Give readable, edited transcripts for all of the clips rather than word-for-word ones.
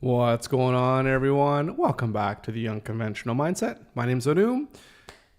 What's going on, everyone? Welcome back to the Unconventional Mindset. My name's Anu,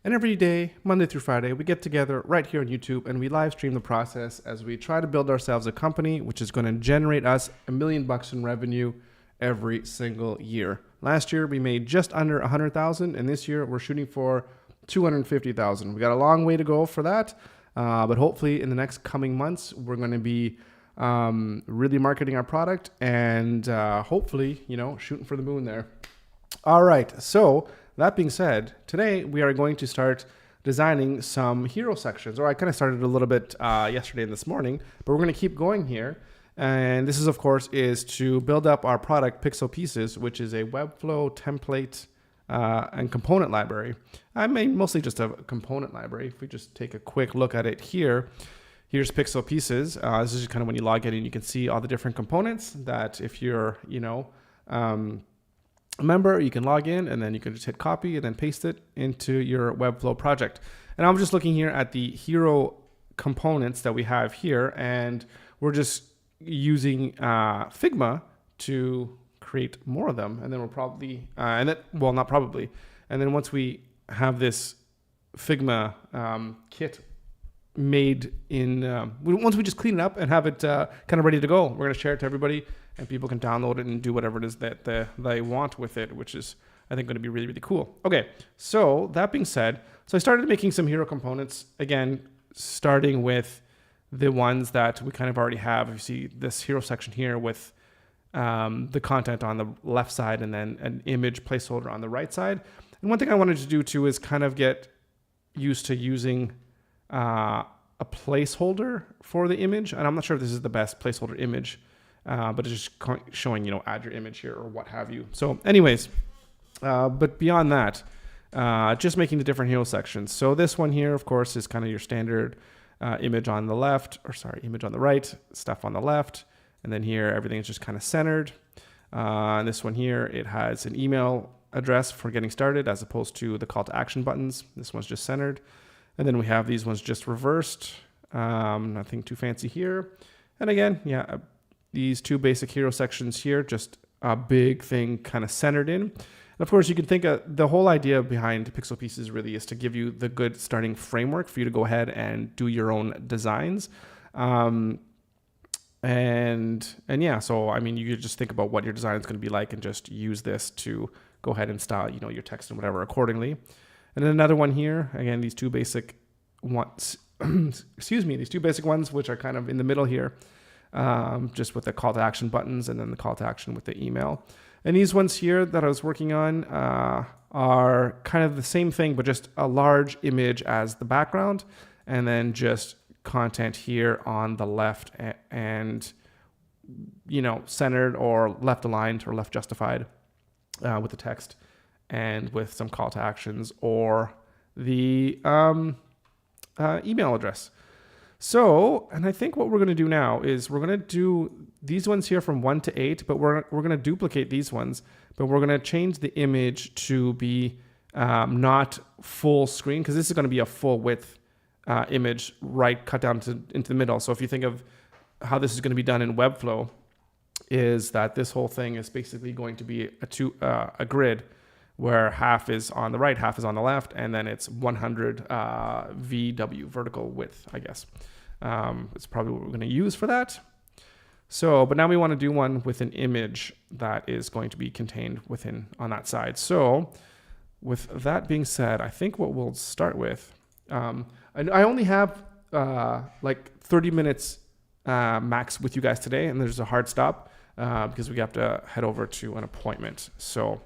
and every day, Monday through Friday, we get together right here on YouTube and we live stream the process as we try to build ourselves a company which is going to generate us $1 million in revenue every single year. Last year, we made just under 100,000, and this year we're shooting for 250,000. We got a long way to go for that, but hopefully in the next coming months, we're going to be really marketing our product and hopefully, shooting for the moon there. All right. So that being said, today we are going to start designing some hero sections, or I kind of started a little bit yesterday and this morning, but we're going to keep going here. And this is, of course, is to build up our product Pixel Pieces, which is a Webflow template and component library. I mean, mostly just a component library. If we just take a quick look at it here, here's Pixel Pieces. This is just kind of when you log in and you can see all the different components that if you're, a member, you can log in and then you can just hit copy and then paste it into your Webflow project. And I'm just looking here at the hero components that we have here, and we're just using Figma to create more of them. And then we'll probably, not probably. And then once we have this Figma kit made in once we just clean it up and have it kind of ready to go, we're going to share it to everybody and people can download it and do whatever it is that they want with it, which is I think going to be really, really cool. Okay, so that being said, so I started making some hero components, again starting with the ones that we kind of already have. You see this hero section here with the content on the left side and then an image placeholder on the right side. And one thing I wanted to do too is kind of get used to using a placeholder for the image, and I'm not sure if this is the best placeholder image, but it's just showing, add your image here or what have you. So anyways, but beyond that, just making the different hero sections. So this one here, of course, is kind of your standard image on the left, image on the right, stuff on the left, and then here everything is just kind of centered. And this one here, it has an email address for getting started as opposed to the call to action buttons. This one's just centered. And then we have these ones just reversed. Nothing too fancy here. And again, these two basic hero sections here, just a big thing kind of centered in. And of course, you can think the whole idea behind Pixel Pieces really is to give you the good starting framework for you to go ahead and do your own designs. So I mean, you could just think about what your design is going to be like and just use this to go ahead and style, your text and whatever accordingly. And then another one here, again, these two basic ones, these two basic ones, which are kind of in the middle here, just with the call to action buttons and then the call to action with the email. And these ones here that I was working on are kind of the same thing, but just a large image as the background, and then just content here on the left and, centered or left aligned or left justified with the text and with some call to actions or the email address. So, and I think what we're going to do now is we're going to do these ones here from 1 to 8, but we're going to duplicate these ones, but we're going to change the image to be not full screen, because this is going to be a full width image, right, cut down into the middle. So if you think of how this is going to be done in Webflow, is that this whole thing is basically going to be a grid where half is on the right, half is on the left, and then it's 100 VW, vertical width, I guess. It's probably what we're going to use for that. So, but now we want to do one with an image that is going to be contained within on that side. So with that being said, I think what we'll start with, I only have like 30 minutes max with you guys today, and there's a hard stop because we have to head over to an appointment. So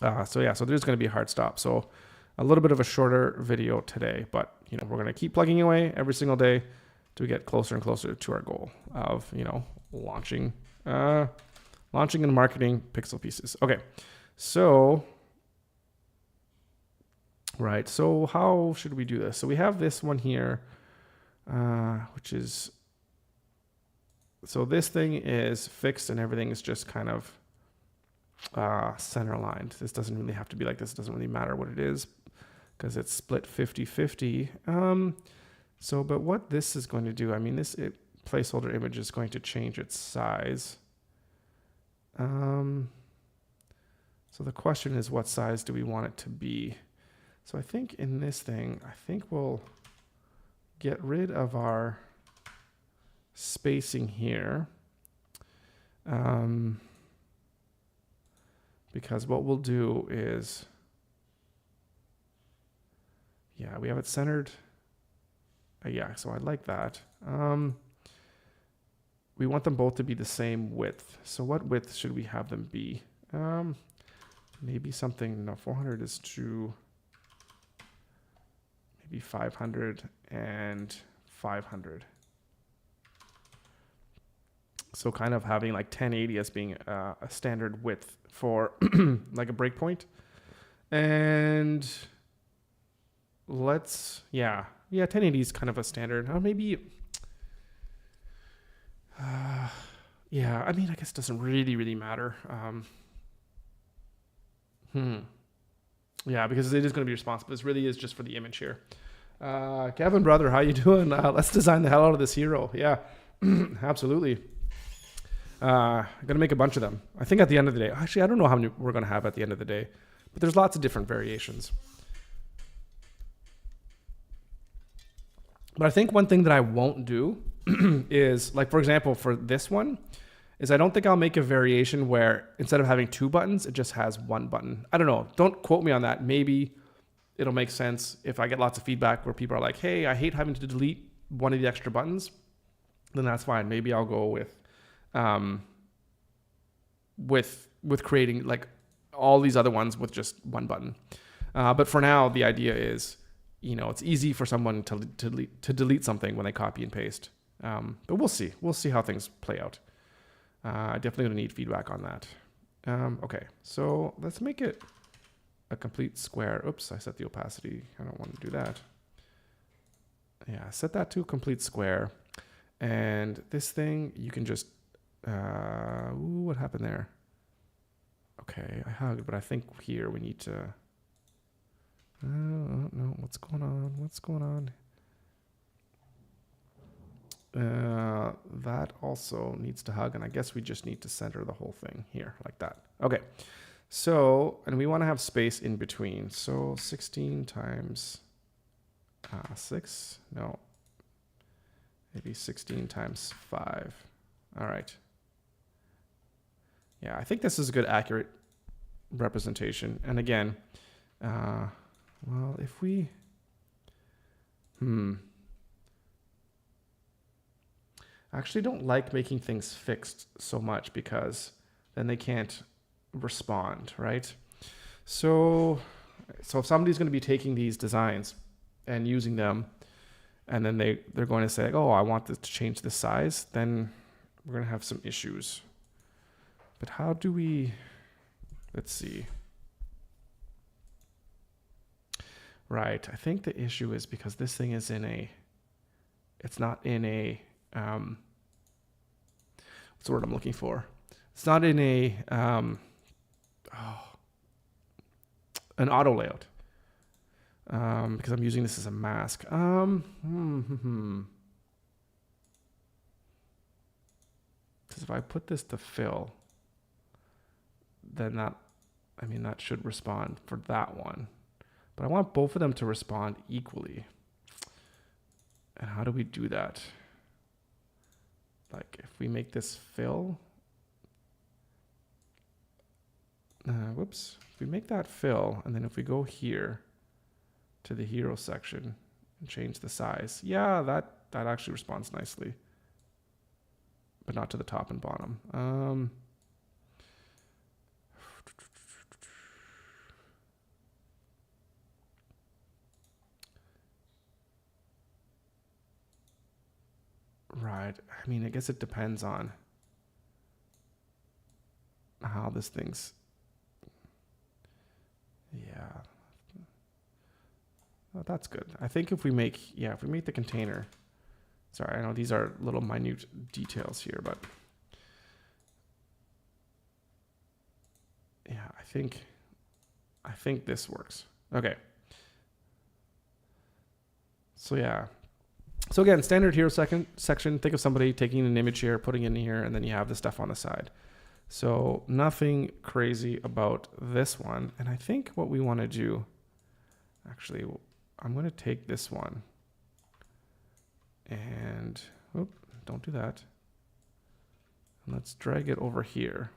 there's going to be a hard stop. So a little bit of a shorter video today, but we're going to keep plugging away every single day to get closer and closer to our goal of, launching and marketing Pixel Pieces. Okay. So, right. So how should we do this? So we have this one here, which is, so this thing is fixed and everything is just kind of center aligned. This doesn't really have to be like this. It doesn't really matter what it is because it's split 50-50. But what this is going to do, I mean, placeholder image is going to change its size. So the question is, what size do we want it to be? So I think in this thing, I think we'll get rid of our spacing here. Because what we'll do is, yeah, we have it centered. Yeah, so I like that. We want them both to be the same width. So what width should we have them be? Maybe something, no, 400 is too, maybe 500 and 500. So kind of having like 1080 as being a standard width for like a breakpoint. And let's, yeah, 1080 is kind of a standard. Maybe, yeah, I mean, I guess it doesn't really matter. Yeah, because it is going to be responsive. This really is just for the image here. Kevin, brother, how you doing? Let's design the hell out of this hero. Yeah, absolutely. I'm going to make a bunch of them. I think at the end of the day, actually, I don't know how many we're going to have at the end of the day, but there's lots of different variations. But I think one thing that I won't do is, like, for example, for this one, is I don't think I'll make a variation where instead of having 2 buttons, it just has 1 button. I don't know. Don't quote me on that. Maybe it'll make sense if I get lots of feedback where people are like, hey, I hate having to delete one of the extra buttons. Then that's fine. Maybe I'll go with creating like all these other ones with just 1 button. But for now, the idea is, you know, it's easy for someone to delete something when they copy and paste. But we'll see. We'll see how things play out. I definitely gonna need feedback on that. Okay, so let's make it a complete square. Oops, I set the opacity. I don't want to do that. Yeah, set that to a complete square. And this thing, you can just, ooh, what happened there? Okay, I hugged, but I think here we need to, no, what's going on? What's going on? That also needs to hug, and I guess we just need to center the whole thing here like that. Okay, so, and we want to have space in between. So 16 times 6, no, maybe 16 times 5. All right. Yeah, I think this is a good accurate representation. And again, well, if we, I actually don't like making things fixed so much because then they can't respond, right? So if somebody's going to be taking these designs and using them, and then they're going to say, oh, I want this to change the size, then we're going to have some issues. But how do we, let's see. Right, I think the issue is because this thing is in a, it's not in a, what's the word I'm looking for? It's not in a, an auto layout. Because I'm using this as a mask. Because if I put this to fill, then that, I mean, that should respond for that one. But I want both of them to respond equally. And how do we do that? Like if we make this fill, whoops, if we make that fill, and then if we go here to the hero section and change the size, yeah, that actually responds nicely, but not to the top and bottom. Right. I mean, I guess it depends on how this thing's, yeah. Oh, that's good. I think if we make, if we make the container, sorry, I know these are little minute details here, but yeah, I think this works. Okay. So yeah. So again, standard hero section, think of somebody taking an image here, putting it in here, and then you have the stuff on the side. So nothing crazy about this one. And I think what we want to do, actually, I'm going to take this one and, don't do that. And let's drag it over here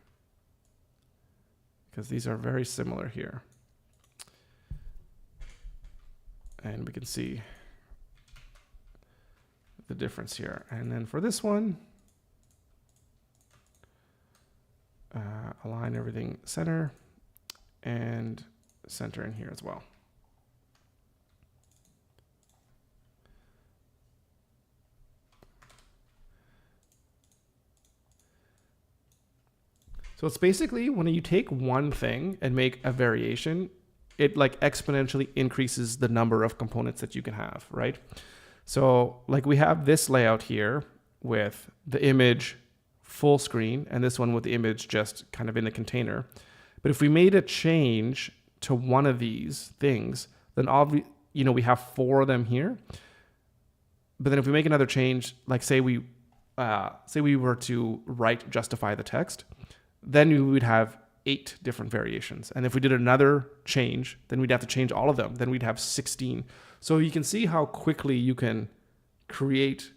because these are very similar here. And we can see the difference here. And then for this one, align everything center and center in here as well. So it's basically when you take one thing and make a variation, it like exponentially increases the number of components that you can have, right? So like we have this layout here with the image full screen and this one with the image just kind of in a container. But if we made a change to one of these things, then we have 4 of them here. But then if we make another change, like say we were to justify the text, then we would have 8 different variations. And if we did another change, then we'd have to change all of them. Then we'd have 16. So you can see how quickly you can create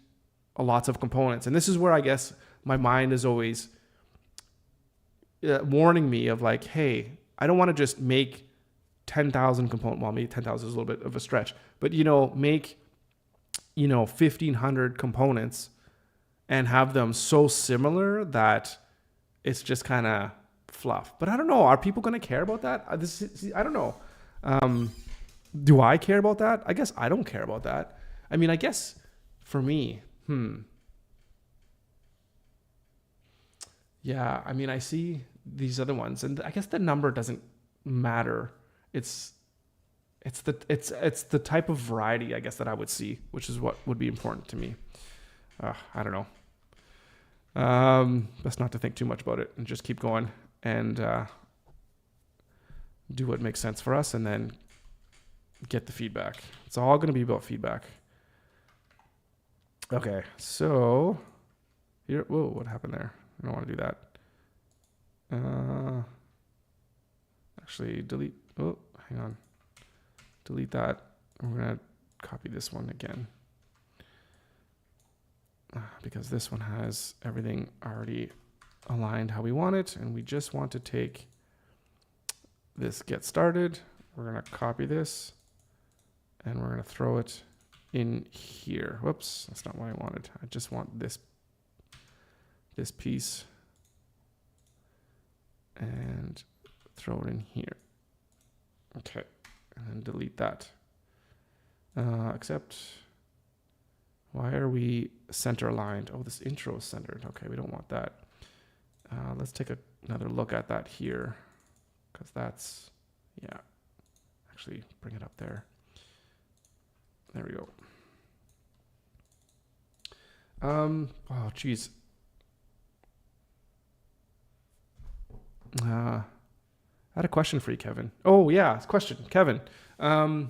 lots of components. And this is where I guess my mind is always warning me of like, hey, I don't want to just make 10,000 components. Well, maybe 10,000 is a little bit of a stretch, but make 1,500 components and have them so similar that it's just kind of fluff. But I don't know. Are people going to care about that? I don't know. Do I care about that? I guess I don't care about that. I mean, I guess for me, yeah, I mean, I see these other ones and I guess the number doesn't matter. It's the type of variety, I guess, that I would see, which is what would be important to me. I don't know. Best not to think too much about it and just keep going and do what makes sense for us and then get the feedback. It's all going to be about feedback. Okay, so here, whoa, what happened there? I don't want to do that. Actually, delete. Oh, hang on. Delete that. We're going to copy this one again. Because this one has everything already aligned how we want it. And we just want to take this get started. We're going to copy this and we're going to throw it in here. Whoops, that's not what I wanted. I just want this piece and throw it in here. Okay, and then delete that. Except, why are we center aligned? Oh, this intro is centered. Okay, we don't want that. Let's take another look at that here, because that's, yeah. Actually, bring it up there. There we go. Oh, geez. I had a question for you, Kevin. Oh, yeah, question, Kevin. Oh,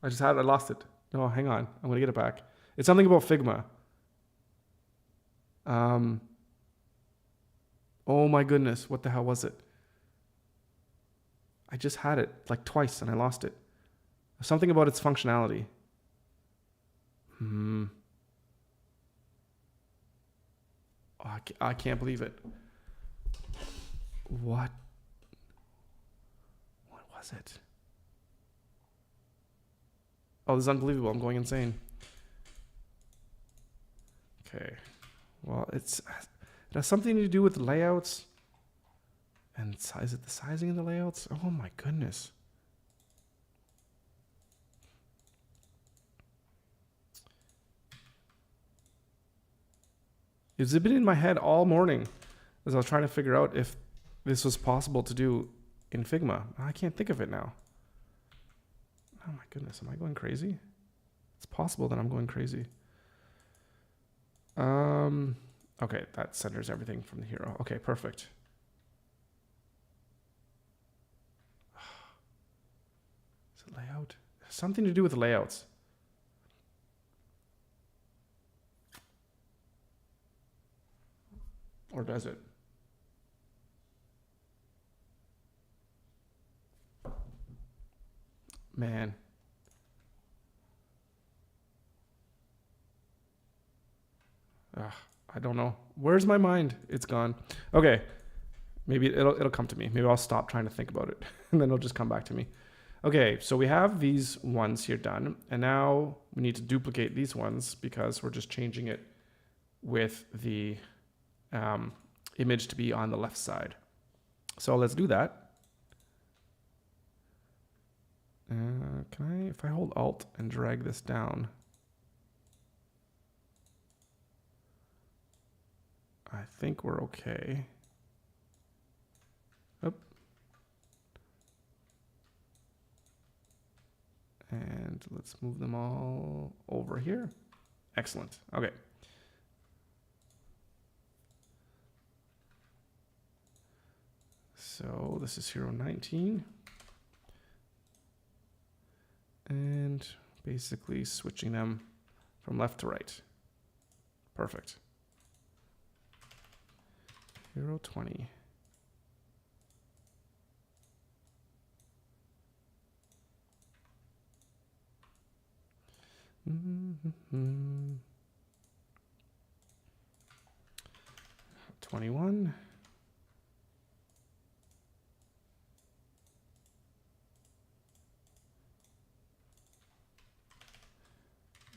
I lost it. No, hang on. I'm going to get it back. It's something about Figma. Oh my goodness. What the hell was it? I just had it like twice and I lost it. Something about its functionality. Oh, I can't believe it. What was it? Oh, this is unbelievable. I'm going insane. Okay. Well, it has something to do with layouts. And is it the sizing of the layouts? Oh my goodness. It's been in my head all morning as I was trying to figure out if this was possible to do in Figma. I can't think of it now. Oh my goodness, am I going crazy? It's possible that I'm going crazy. Okay, that centers everything from the hero. Okay, perfect. Is it layout? Something to do with layouts. Or does it? Man. I don't know. Where's my mind? It's gone. Okay. Maybe it'll come to me. Maybe I'll stop trying to think about it and then it'll just come back to me. Okay, so we have these ones here done, and now we need to duplicate these ones because we're just changing it with the image to be on the left side. So let's do that. If I hold Alt and drag this down, I think we're okay. Oop. And let's move them all over here. Excellent. Okay. So this is hero 19. And basically switching them from left to right. Perfect. Hero 20. Mm-hmm. 21.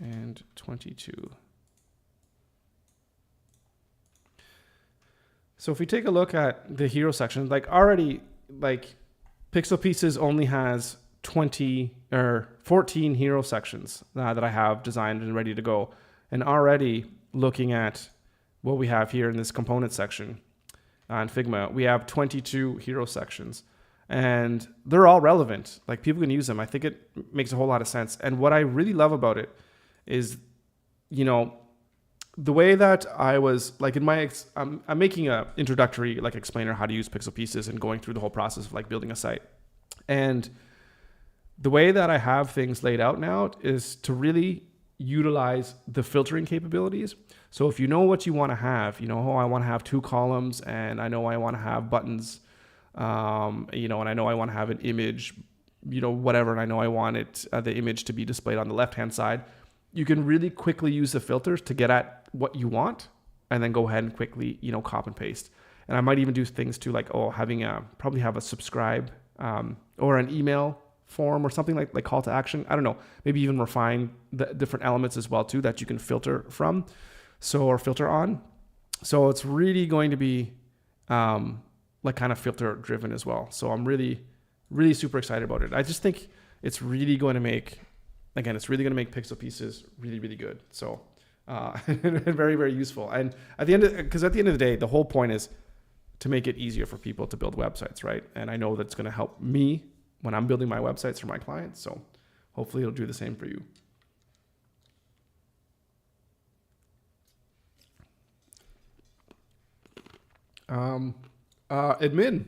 And 22. So if we take a look at the hero section, like already, like Pixel Pieces only has 20 or 14 hero sections that I have designed and ready to go. And already looking at what we have here in this component section on Figma, we have 22 hero sections and they're all relevant. Like people can use them. I think it makes a whole lot of sense. And what I really love about it is, you know, the way that I was like in my, I'm making a introductory like explainer how to use Pixel Pieces and going through the whole process of like building a site. And the way that I have things laid out now is to really utilize the filtering capabilities. So if you know what you want to have, you know, oh, I want to have 2 columns and I know I want to have buttons, you know, and I know I want to have an image, you know, whatever. And I know I want it, the image to be displayed on the left-hand side. You can really quickly use the filters to get at what you want and then go ahead and quickly, you know, copy and paste. And I might even do things to like, oh, probably have a subscribe or an email form or something like call to action. I don't know, maybe even refine the different elements as well too that you can filter from. So, or filter on. So it's really going to be like kind of filter driven as well. So I'm really, really super excited about it. I just think it's really going to make, again, it's really going to make Pixel Pieces really, really good. So very, very useful. And at the end of the day, the whole point is to make it easier for people to build websites, right? And I know that's going to help me when I'm building my websites for my clients. So hopefully it'll do the same for you. Admin,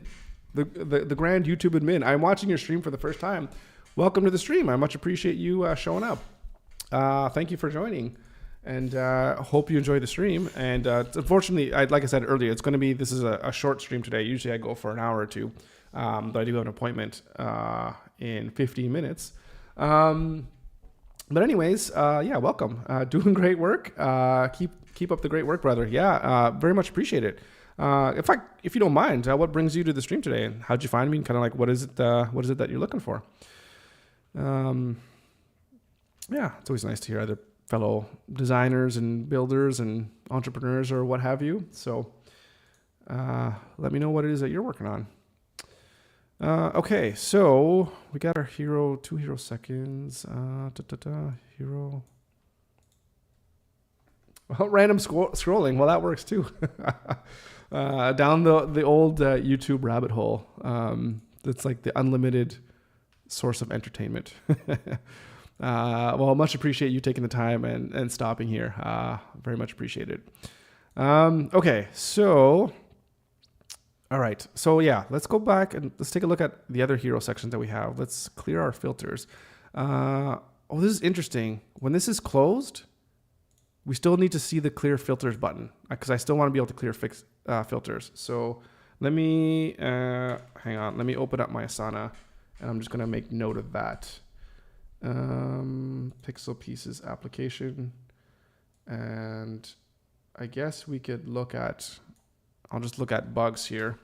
the grand YouTube admin. I'm watching your stream for the first time. Welcome to the stream. I much appreciate you showing up. Thank you for joining, and hope you enjoy the stream. And unfortunately, like I said earlier, this is a short stream today. Usually I go for an hour or two, but I do have an appointment in 15 minutes. But anyways, yeah, welcome. Doing great work. Keep up the great work, brother. Yeah, very much appreciate it. If you don't mind, what brings you to the stream today, and how'd you find me? And kind of like, what is it that you're looking for? Yeah, it's always nice to hear other fellow designers and builders and entrepreneurs or what have you. So, let me know what it is that you're working on. Okay, so we got our 2 hero seconds. Hero. Well, random scrolling. Well, that works too. Down the old YouTube rabbit hole. That's like the unlimited source of entertainment. Well, much appreciate you taking the time and stopping here. Very much appreciated. Okay, so, all right. So yeah, let's go back and let's take a look at the other hero sections that we have. Let's clear our filters. Oh, this is interesting. When this is closed, we still need to see the clear filters button because I still want to be able to filters. So let me, hang on, let me open up my Asana and I'm just gonna make note of that. Pixel pieces application. And I guess we could look at, I'll just look at bugs here.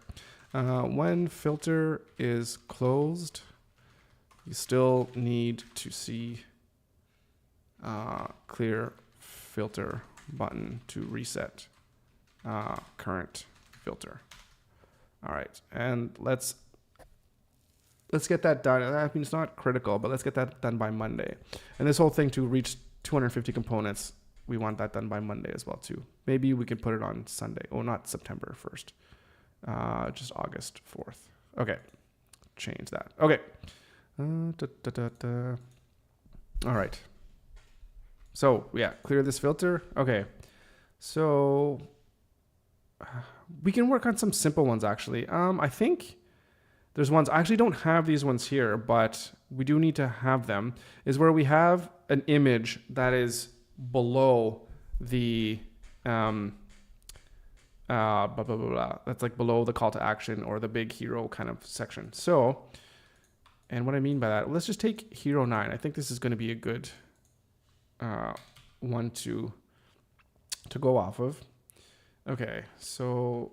When filter is closed, you still need to see clear filter button to reset current filter. All right, and let's get that done. I mean, it's not critical, but let's get that done by Monday. And this whole thing to reach 250 components, we want that done by Monday as well too. Maybe we can put it on Sunday. Oh, not September 1st, just August 4th. Okay, change that. Okay. All right. So yeah, clear this filter. Okay. So we can work on some simple ones actually. I think there's ones, I actually don't have these ones here, but we do need to have them, is where we have an image that is below the, blah, blah, blah, blah. That's like below the call to action or the big hero kind of section. So, and what I mean by that, let's just take hero 9. I think this is going to be a good one to go off of. Okay, so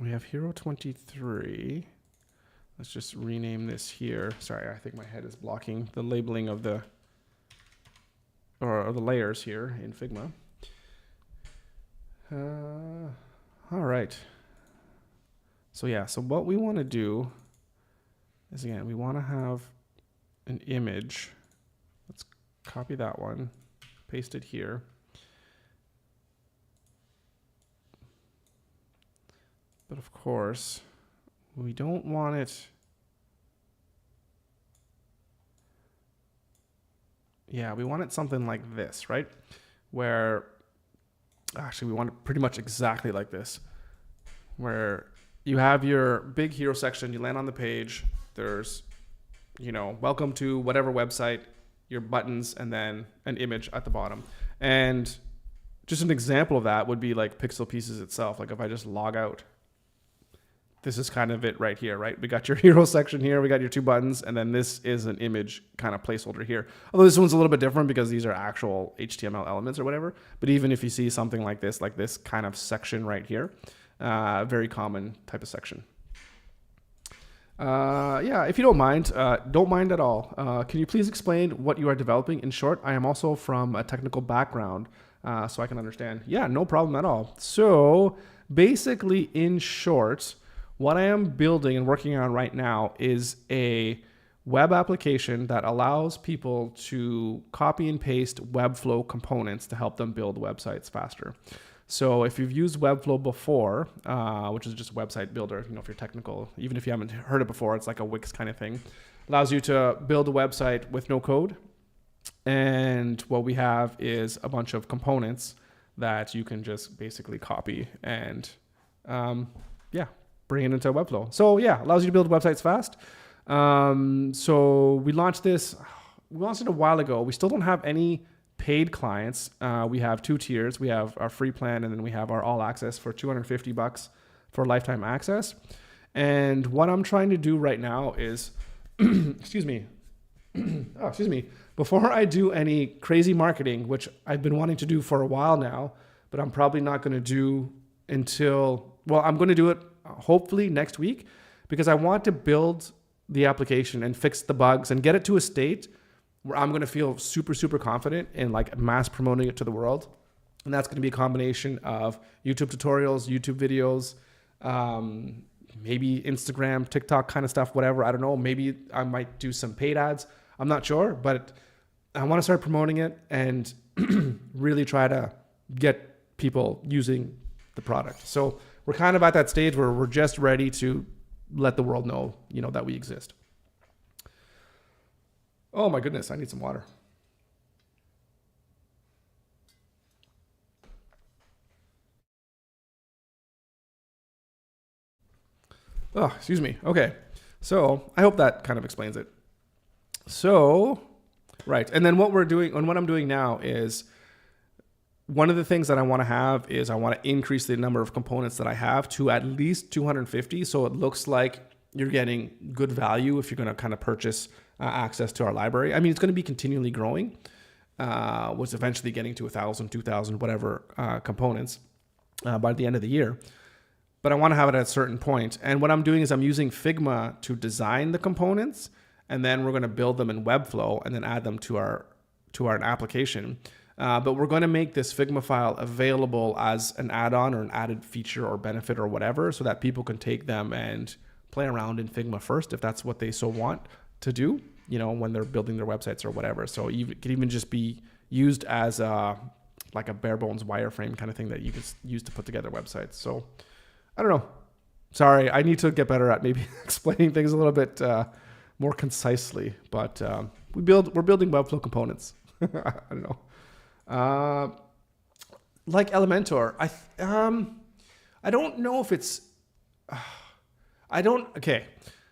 we have hero 23. Let's just rename this here. Sorry, I think my head is blocking the labeling of the or the layers here in Figma. All right. So yeah, so what we want to do is, again, we want to have an image. Let's copy that one, paste it here. But of course, we don't want it. Yeah, we want it something like this, right? Where, actually, we want it pretty much exactly like this. Where you have your big hero section, you land on the page, there's, welcome to whatever website, your buttons, and then an image at the bottom. And just an example of that would be like Pixel Pieces itself. Like if I just log out, this is kind of it right here, right? We got your hero section here, we got your 2 buttons, and then this is an image kind of placeholder here. Although this one's a little bit different because these are actual HTML elements or whatever. But even if you see something like this kind of section right here, very common type of section. Yeah, if you don't mind at all. Can you please explain what you are developing? In short, I am also from a technical background, so I can understand. Yeah, no problem at all. So basically, in short, what I am building and working on right now is a web application that allows people to copy and paste Webflow components to help them build websites faster. So if you've used Webflow before, which is just a website builder, if you're technical, even if you haven't heard it before, it's like a Wix kind of thing. Allows you to build a website with no code. And what we have is a bunch of components that you can just basically copy and bring it into Webflow. So yeah, allows you to build websites fast. So we launched this, it a while ago. We still don't have any paid clients. We have 2 tiers. We have our free plan, and then we have our all access for $250 for lifetime access. And what I'm trying to do right now is, excuse me, before I do any crazy marketing, which I've been wanting to do for a while now, but I'm probably not going to do until, I'm going to do it hopefully next week, because I want to build the application and fix the bugs and get it to a state where I'm going to feel super, super confident in like mass promoting it to the world. And that's going to be a combination of YouTube tutorials, YouTube videos, maybe Instagram, TikTok kind of stuff, whatever. I don't know. Maybe I might do some paid ads. I'm not sure, but I want to start promoting it and really try to get people using the product. So we're kind of at that stage where we're just ready to let the world know, that we exist. Oh my goodness, I need some water. Oh, excuse me. Okay. So I hope that kind of explains it. So, right. And then what we're doing, and what I'm doing now is one of the things that I want to have is I want to increase the number of components that I have to at least 250. So it looks like you're getting good value if you're going to kind of purchase access to our library. I mean, it's going to be continually growing, was eventually getting to 1,000, 2,000, whatever components by the end of the year. But I want to have it at a certain point. And what I'm doing is I'm using Figma to design the components, and then we're going to build them in Webflow and then add them to our application. But we're going to make this Figma file available as an add-on or an added feature or benefit or whatever, so that people can take them and play around in Figma first if that's what they so want to do, when they're building their websites or whatever. So it could even just be used as like a bare bones wireframe kind of thing that you could use to put together websites. So I don't know. Sorry, I need to get better at maybe explaining things a little bit more concisely. But we're building Webflow components. I don't know. Like Elementor, I don't know if it's, okay.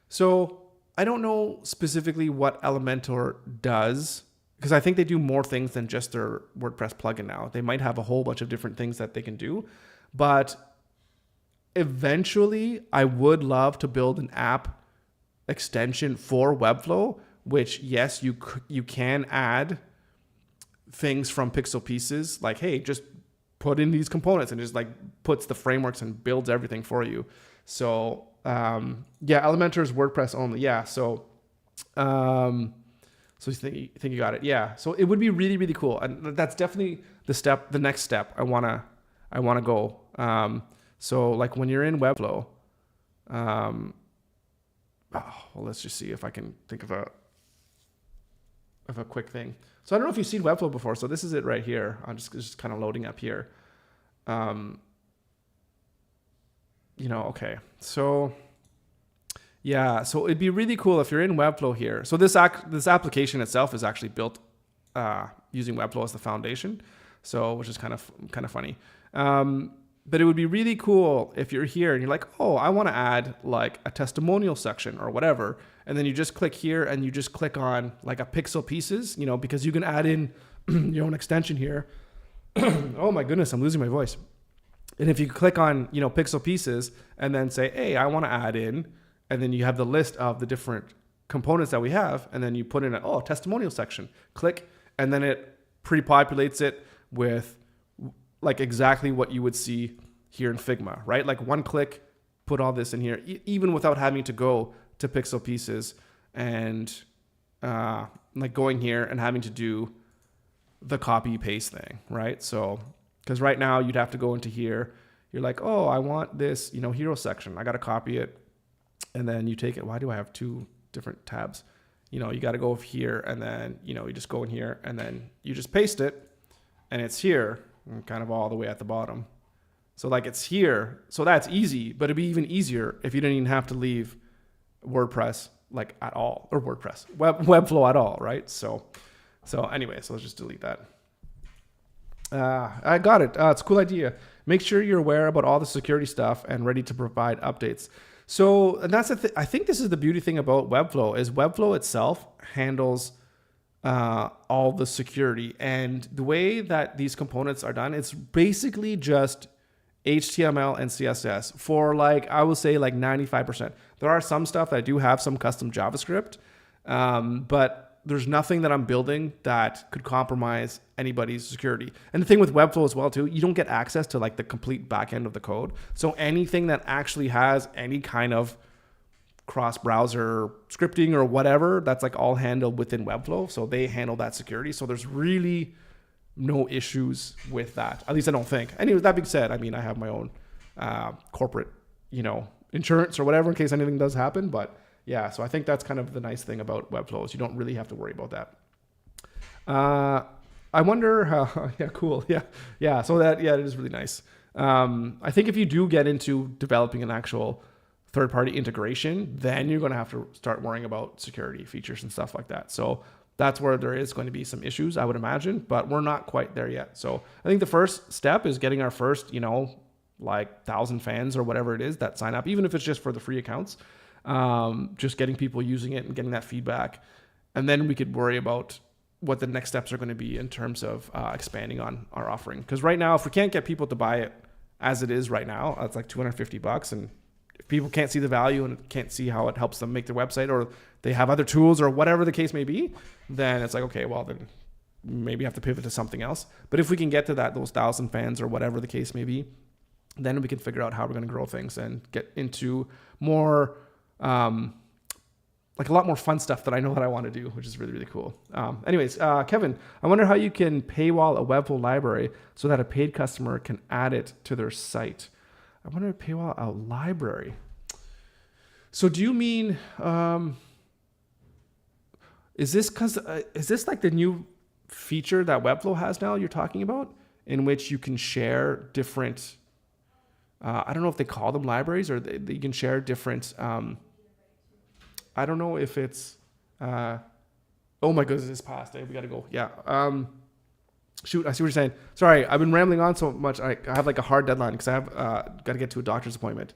So I don't know specifically what Elementor does, because I think they do more things than just their WordPress plugin now. They might have a whole bunch of different things that they can do, but eventually I would love to build an app extension for Webflow, which yes, you can add things from pixel pieces, like, hey, just put in these components, and just like puts the frameworks and builds everything for you. So Elementor is WordPress only. Yeah. So you think you got it. Yeah. So it would be really, really cool. And that's definitely the next step I want to go. So like when you're in Webflow, let's just see if I can think of a quick thing. So I don't know if you've seen Webflow before. So this is it right here. I'm just kind of loading up here. Okay. So yeah, so it'd be really cool if you're in Webflow here. So this application itself is actually built using Webflow as the foundation. So which is kind of funny. But it would be really cool if you're here and you're like, oh, I want to add like a testimonial section or whatever. And then you just click here and you just click on like a pixel pieces, because you can add in your own extension here. Oh my goodness, I'm losing my voice. And if you click on, pixel pieces and then say, hey, I want to add in, and then you have the list of the different components that we have. And then you put in a testimonial section, click, and then it pre-populates it with like exactly what you would see here in Figma, right? Like one click, put all this in here, even without having to go to pixel pieces and like going here and having to do the copy paste thing, right? So, because right now you'd have to go into here. You're like, oh, I want this, hero section. I got to copy it. And then you take it. Why do I have two different tabs? You got to go over here and then, you just go in here and then you just paste it and it's here. Kind of all the way at the bottom. So like it's here. So that's easy, but it'd be even easier if you didn't even have to leave WordPress like at all, or WordPress, Webflow at all, right? So anyway, so let's just delete that. I got it. It's a cool idea. Make sure you're aware about all the security stuff and ready to provide updates. So, and that's I think this is the beauty thing about Webflow is Webflow itself handles all the security, and the way that these components are done, it's basically just HTML and CSS for I will say 95%. There are some stuff that do have some custom JavaScript, but there's nothing that I'm building that could compromise anybody's security. And the thing with Webflow as well too, you don't get access to the complete back end of the code. So anything that actually has any kind of cross-browser scripting or whatever, that's all handled within Webflow. So they handle that security. So there's really no issues with that. At least I don't think. Anyway, that being said, I mean, I have my own corporate, insurance or whatever in case anything does happen. But yeah, so I think that's kind of the nice thing about Webflow is you don't really have to worry about that. I wonder how, yeah, cool. Yeah. So it is really nice. I think if you do get into developing an actual third-party integration, then you're going to have to start worrying about security features and stuff like that. So that's where there is going to be some issues, I would imagine, but we're not quite there yet. So I think the first step is getting our first, 1,000 fans or whatever it is that sign up, even if it's just for the free accounts, just getting people using it and getting that feedback. And then we could worry about what the next steps are going to be in terms of expanding on our offering. Because right now, if we can't get people to buy it as it is right now, it's like $250, and if people can't see the value and can't see how it helps them make their website, or they have other tools or whatever the case may be, then it's like, okay, well then maybe have to pivot to something else. But if we can get to those 1,000 fans or whatever the case may be, then we can figure out how we're going to grow things and get into more, like a lot more fun stuff that I know that I want to do, which is really, really cool. Anyways, Kevin, I wonder how you can paywall a Webflow library so that a paid customer can add it to their site. I wonder paywall a library. So do you mean, is this like the new feature that Webflow has now you're talking about, in which you can share different, I don't know if they call them libraries, or you can share different, I don't know if it's, oh my goodness, it's past. We got to go. Yeah. Shoot, I see what you're saying. Sorry, I've been rambling on so much. I have like a hard deadline because I have got to get to a doctor's appointment.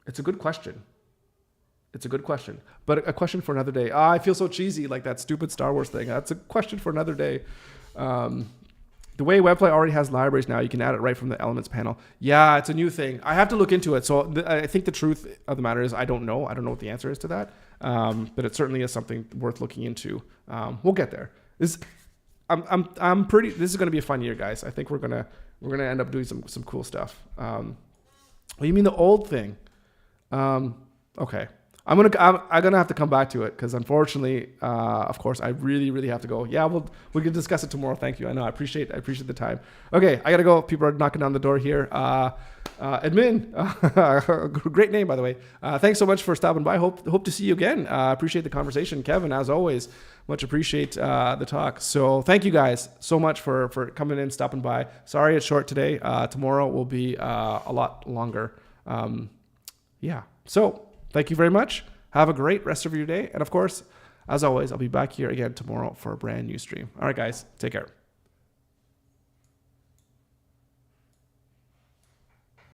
It's a good question. But a question for another day. I feel so cheesy, like that stupid Star Wars thing. That's a question for another day. The way Webflow already has libraries now, you can add it right from the Elements panel. Yeah, it's a new thing. I have to look into it. So I think the truth of the matter is I don't know. I don't know what the answer is to that. But it certainly is something worth looking into. We'll get there. This is going to be a fun year, guys. I think we're gonna end up doing some cool stuff. Well, you mean the old thing? Okay. I'm gonna have to come back to it because unfortunately, of course, I really have to go. Yeah, we can discuss it tomorrow. Thank you. I know I appreciate the time. Okay, I gotta go. People are knocking on the door here. Admin, great name by the way. Thanks so much for stopping by. Hope to see you again. Appreciate the conversation, Kevin. As always, much appreciate the talk. So thank you guys so much for coming in, stopping by. Sorry it's short today. Tomorrow will be a lot longer. Yeah. So. Thank you very much. Have a great rest of your day. And of course, as always, I'll be back here again tomorrow for a brand new stream. All right, guys, take care.